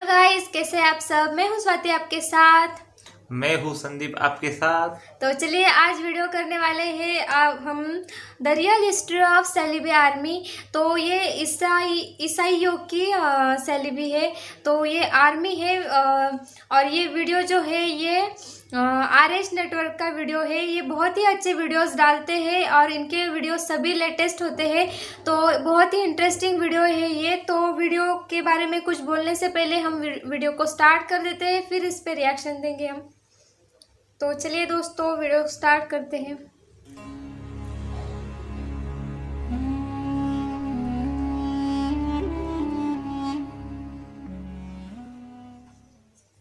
Guys, कैसे हैं आप सब। मैं हूं स्वाति आपके साथ। मैं हूँ संदीप आपके साथ। तो चलिए आज वीडियो करने वाले हैं हम द रियल हिस्ट्री ऑफ सैलिबी आर्मी। तो ये ईसाइयों की सैलिबी है। तो ये आर्मी है और ये वीडियो जो है ये RH नेटवर्क का वीडियो है। ये बहुत ही अच्छे वीडियोस डालते हैं और इनके वीडियो सभी लेटेस्ट होते हैं। तो बहुत ही इंटरेस्टिंग वीडियो है ये। तो वीडियो के बारे में कुछ बोलने से पहले हम वीडियो को स्टार्ट कर देते हैं, फिर इस पे रिएक्शन देंगे हम। तो चलिए दोस्तों वीडियो स्टार्ट करते हैं।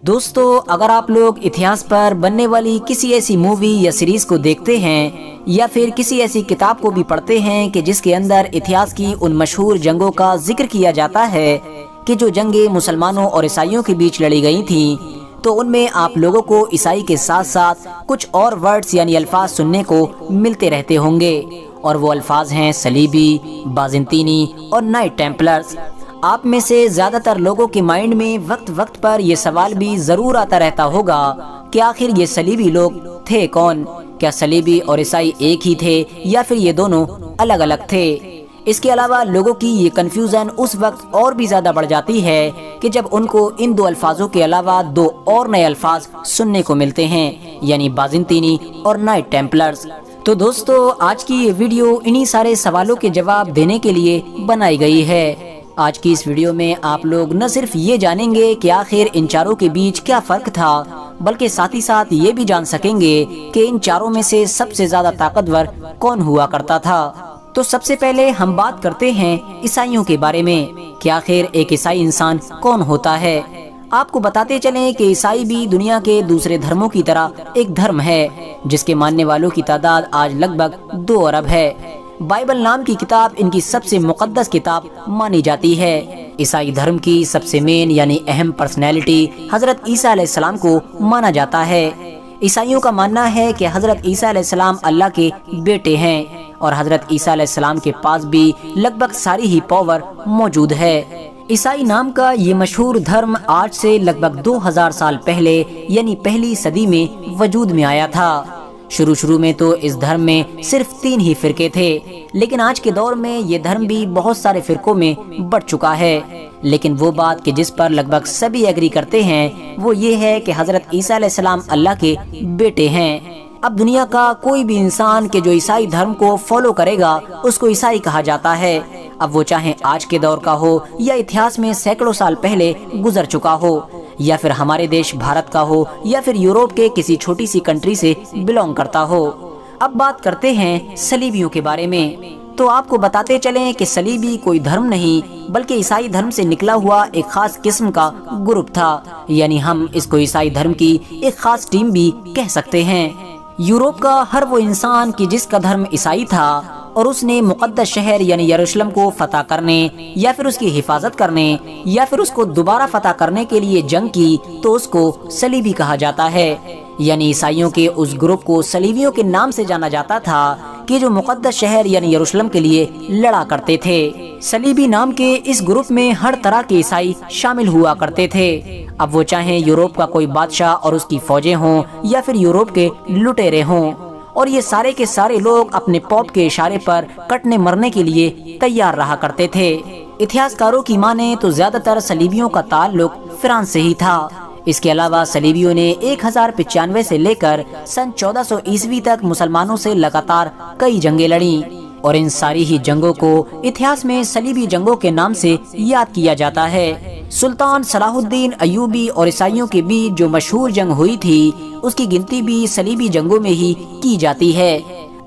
दोस्तों, अगर आप लोग इतिहास पर बनने वाली किसी ऐसी मूवी या सीरीज को देखते हैं या फिर किसी ऐसी किताब को भी पढ़ते हैं कि जिसके अंदर इतिहास की उन मशहूर जंगों का जिक्र किया जाता है कि जो जंगें मुसलमानों और ईसाइयों के बीच लड़ी गई थीं, तो उनमें आप लोगों को ईसाई के साथ साथ कुछ और वर्ड्स यानी अल्फाज सुनने को मिलते रहते होंगे। और वो अल्फाज हैं सलीबी, बाज़ंतीनी और नाइट टेम्पलर्स। आप में से ज्यादातर लोगों के माइंड में वक्त वक्त पर ये सवाल भी जरूर आता रहता होगा कि आखिर ये सलीबी लोग थे कौन। क्या सलीबी और ईसाई एक ही थे या फिर ये दोनों अलग अलग थे। इसके अलावा लोगों की ये कंफ्यूजन उस वक्त और भी ज्यादा बढ़ जाती है कि जब उनको इन दो अल्फाजों के अलावा दो और नए अल्फाज सुनने को मिलते हैं, यानी बाज़ंतीनी और नाइट टेम्पलर्स। तो दोस्तों, आज की ये वीडियो इन्हीं सारे सवालों के जवाब देने के लिए बनाई गई है। आज की इस वीडियो में आप लोग न सिर्फ ये जानेंगे कि आखिर इन चारों के बीच क्या फर्क था, बल्कि साथ ही साथ ये भी जान सकेंगे कि इन चारों में से सबसे ज्यादा ताकतवर कौन हुआ करता था। तो सबसे पहले हम बात करते हैं ईसाइयों के बारे में कि आखिर एक ईसाई इंसान कौन होता है। आपको बताते चलें कि ईसाई भी दुनिया के दूसरे धर्मों की तरह एक धर्म है जिसके मानने वालों की तादाद आज लगभग 2 अरब है। बाइबल नाम की किताब इनकी सबसे मुकद्दस किताब मानी जाती है। ईसाई धर्म की सबसे मेन यानी अहम पर्सनैलिटी हजरत ईसा अलैहिस्सलाम को माना जाता है। ईसाइयों का मानना है कि हजरत ईसा अलैहिस्सलाम अल्लाह के बेटे हैं और हजरत ईसा अलैहिस्सलाम के पास भी लगभग सारी ही पावर मौजूद है। ईसाई नाम का ये मशहूर धर्म आज से लगभग 2000 साल पहले यानी पहली सदी में वजूद में आया था। शुरू में तो इस धर्म में सिर्फ 3 ही फिरके थे, लेकिन आज के दौर में ये धर्म भी बहुत सारे फिरकों में बढ़ चुका है। लेकिन वो बात कि जिस पर लगभग सभी एग्री करते हैं वो ये है कि हजरत ईसा अलैहिस्सलाम अल्लाह के बेटे हैं। अब दुनिया का कोई भी इंसान के जो ईसाई धर्म को फॉलो करेगा उसको ईसाई कहा जाता है। अब वो चाहे आज के दौर का हो या इतिहास में सैकड़ों साल पहले गुजर चुका हो, या फिर हमारे देश भारत का हो या फिर यूरोप के किसी छोटी सी कंट्री से बिलोंग करता हो। अब बात करते हैं सलीबियों के बारे में। तो आपको बताते चलें कि सलीबी कोई धर्म नहीं बल्कि ईसाई धर्म से निकला हुआ एक खास किस्म का ग्रुप था, यानी हम इसको ईसाई धर्म की एक खास टीम भी कह सकते हैं। यूरोप का हर वो इंसान कि जिसका धर्म ईसाई था और उसने मुकद्दस शहर यानी यरूशलेम को फतह करने या फिर उसकी हिफाजत करने या फिर उसको दोबारा फतह करने के लिए जंग की, तो उसको सलीबी कहा जाता है। यानी ईसाइयों के उस ग्रुप को सलीबियों के नाम से जाना जाता था कि जो मुकद्दस शहर यानी यरूशलेम के लिए लड़ा करते थे। सलीबी नाम के इस ग्रुप में हर तरह के ईसाई शामिल हुआ करते थे। अब वो चाहे यूरोप का कोई बादशाह और उसकी फौजें हों या फिर यूरोप के लुटेरे हों, और ये सारे के सारे लोग अपने पॉप के इशारे पर कटने मरने के लिए तैयार रहा करते थे। इतिहासकारों की माने तो ज्यादातर सलीबियों का ताल्लुक फ्रांस से ही था। इसके अलावा सलीबियों ने 1095 से लेकर सन 1400 ईस्वी तक मुसलमानों से लगातार कई जंगें लड़ी और इन सारी ही जंगों को इतिहास में सलीबी जंगों के नाम से याद किया जाता है। सुल्तान सलाहुद्दीन अयूबी और ईसाइयों के बीच जो मशहूर जंग हुई थी उसकी गिनती भी सलीबी जंगों में ही की जाती है।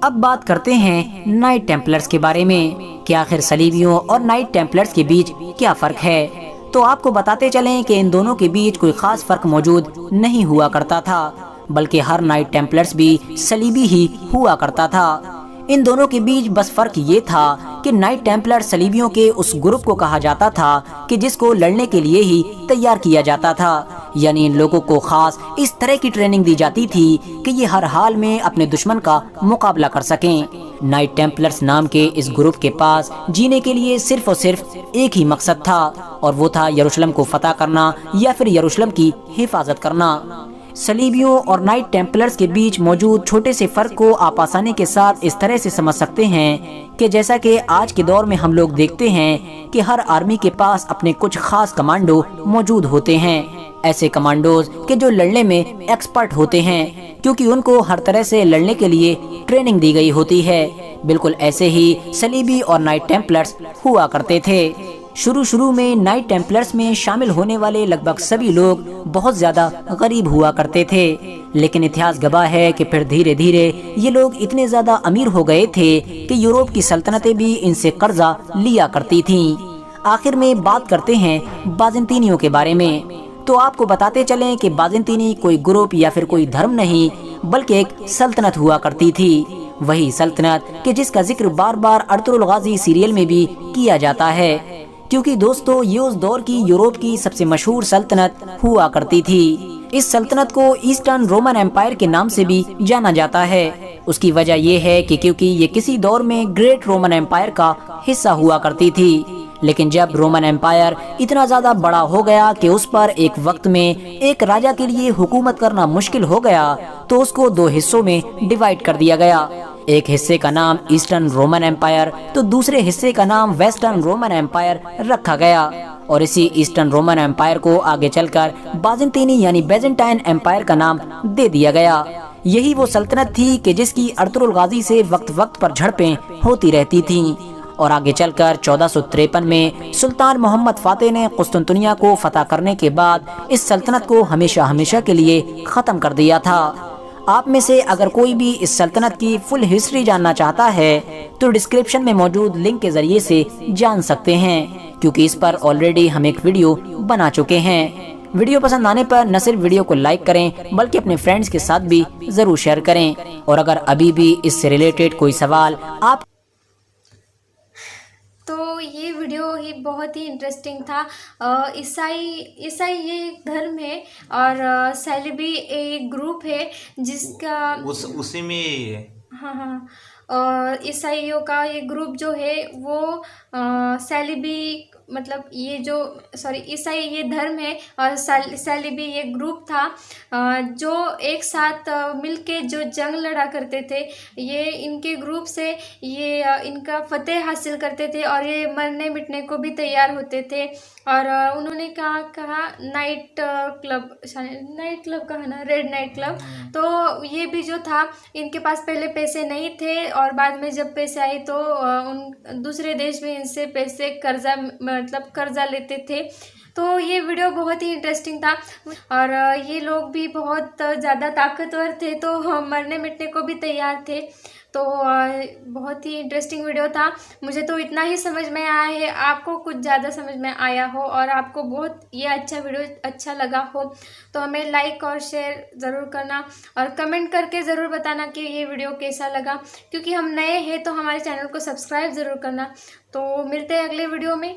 अब बात करते हैं नाइट टेम्पलर्स के बारे में कि आखिर सलीबियों और नाइट टेम्पलर्स के बीच क्या फर्क है। तो आपको बताते चलें कि इन दोनों के बीच कोई खास फर्क मौजूद नहीं हुआ करता था, बल्कि हर नाइट टेम्पलर्स भी सलीबी ही हुआ करता था। इन दोनों के बीच बस फर्क ये था कि नाइट टेम्पलर सलीबियों के उस ग्रुप को कहा जाता था कि जिसको लड़ने के लिए ही तैयार किया जाता था। यानी इन लोगों को खास इस तरह की ट्रेनिंग दी जाती थी कि ये हर हाल में अपने दुश्मन का मुकाबला कर सकें। नाइट टेम्पलर्स नाम के इस ग्रुप के पास जीने के लिए सिर्फ और सिर्फ एक ही मकसद था, और वो था यरूशलेम को फतह करना या फिर यरूशलेम की हिफाजत करना। सलीबियों और नाइट टेम्पलर्स के बीच मौजूद छोटे से फर्क को आप आसानी के साथ इस तरह से समझ सकते हैं कि जैसा कि आज के दौर में हम लोग देखते हैं कि हर आर्मी के पास अपने कुछ खास कमांडो मौजूद होते हैं, ऐसे कमांडोज के जो लड़ने में एक्सपर्ट होते हैं क्योंकि उनको हर तरह से लड़ने के लिए ट्रेनिंग दी गई होती है। बिल्कुल ऐसे ही सलीबी और नाइट टेम्पलर्स हुआ करते थे। शुरू में नाइट टेम्पलर्स में शामिल होने वाले लगभग सभी लोग बहुत ज्यादा गरीब हुआ करते थे, लेकिन इतिहास गवाह है कि फिर धीरे धीरे ये लोग इतने ज्यादा अमीर हो गए थे कि यूरोप की सल्तनतें भी इनसे कर्जा लिया करती थीं। आखिर में बात करते हैं बाजेंतीनियों के बारे में। तो आपको बताते चलें कि बाजेंतीनी कोई ग्रुप या फिर कोई धर्म नहीं बल्कि एक सल्तनत हुआ करती थी, वही सल्तनत कि जिसका जिक्र बार बार अर्तुगरुल गाजी सीरियल में भी किया जाता है, क्योंकि दोस्तों ये उस दौर की यूरोप की सबसे मशहूर सल्तनत हुआ करती थी। इस सल्तनत को ईस्टर्न रोमन एम्पायर के नाम से भी जाना जाता है। उसकी वजह यह है कि क्योंकि ये किसी दौर में ग्रेट रोमन एम्पायर का हिस्सा हुआ करती थी, लेकिन जब रोमन एम्पायर इतना ज्यादा बड़ा हो गया कि उस पर एक वक्त में एक राजा के लिए हुकूमत करना मुश्किल हो गया, तो उसको दो हिस्सों में डिवाइड कर दिया गया। एक हिस्से का नाम ईस्टर्न रोमन एम्पायर तो दूसरे हिस्से का नाम वेस्टर्न रोमन एम्पायर रखा गया, और इसी ईस्टर्न रोमन एम्पायर को आगे चलकर बाजेंतीनी यानी बेजेंटाइन एम्पायर का नाम दे दिया गया। यही वो सल्तनत थी कि जिसकी अर्तुगरुल गाजी से वक्त वक्त पर झड़पें होती रहती थीं, और आगे चलकर 1453 में सुल्तान मोहम्मद फातेह ने कुस्तुनतुनिया को फतह करने के बाद इस सल्तनत को हमेशा हमेशा के लिए खत्म कर दिया था। आप में से अगर कोई भी इस सल्तनत की फुल हिस्ट्री जानना चाहता है तो डिस्क्रिप्शन में मौजूद लिंक के जरिए से जान सकते हैं, क्योंकि इस पर ऑलरेडी हम एक वीडियो बना चुके हैं। वीडियो पसंद आने पर न सिर्फ वीडियो को लाइक करें बल्कि अपने फ्रेंड्स के साथ भी जरूर शेयर करें, और अगर अभी भी इससे रिलेटेड कोई सवाल आप तो ये वीडियो ही बहुत ही इंटरेस्टिंग था। ईसाई ये धर्म है और सैलिबी एक ग्रुप है जिसका उसी में हाँ और ईसाइयों का ये ग्रुप जो है वो सैलिबी मतलब ये जो ईसाई ये धर्म है और सैलिबी ये ग्रुप था जो एक साथ मिलके जो जंग लड़ा करते थे। ये इनके ग्रुप से ये इनका फतेह हासिल करते थे और ये मरने मिटने को भी तैयार होते थे। और उन्होंने कहा नाइट क्लब कहा ना, रेड नाइट क्लब। तो ये भी जो था इनके पास पहले पैसे नहीं थे और बाद में जब पैसे आए तो उन दूसरे देश में इनसे पैसे कर्जा लेते थे। तो ये वीडियो बहुत ही इंटरेस्टिंग था और ये लोग भी बहुत ज़्यादा ताकतवर थे तो मरने मिटने को भी तैयार थे। तो बहुत ही इंटरेस्टिंग वीडियो था। मुझे तो इतना ही समझ में आया है, आपको कुछ ज़्यादा समझ में आया हो और आपको बहुत ये अच्छा वीडियो अच्छा लगा हो तो हमें लाइक और शेयर ज़रूर करना और कमेंट करके ज़रूर बताना कि ये वीडियो कैसा लगा। क्योंकि हम नए हैं तो हमारे चैनल को सब्सक्राइब ज़रूर करना। तो मिलते हैं अगले वीडियो में।